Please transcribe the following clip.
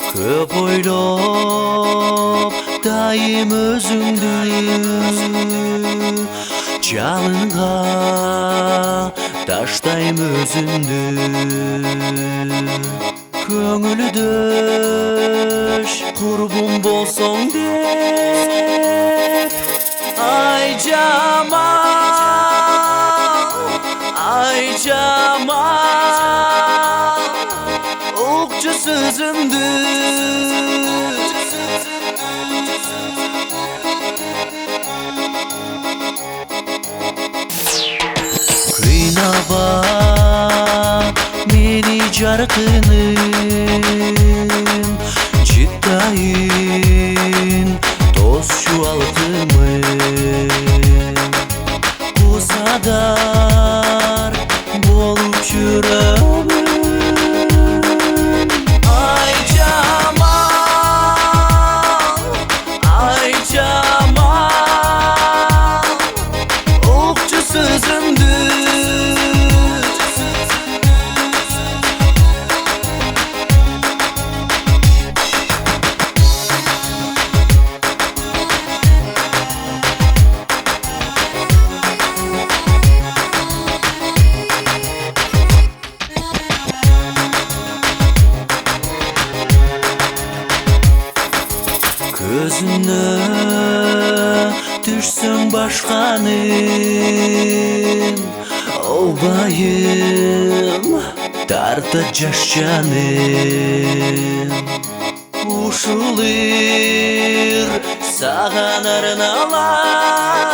Көп ойлоп дайым өзүңдү, жалынга таштайм өзүмдү. Көңүлдөш курбум болсоң деп, ай жамал, укчу сөзүмдү. Кыйнаба мени жаркыным, жыттайын дос жуалтымын. Кусадар болуп жүрөмүн. Ай жамал, укчу сөзүмдү. Көзүнө түшсөң башканын, албайым тарта жаш жаным. Ушул ыр саган арналат.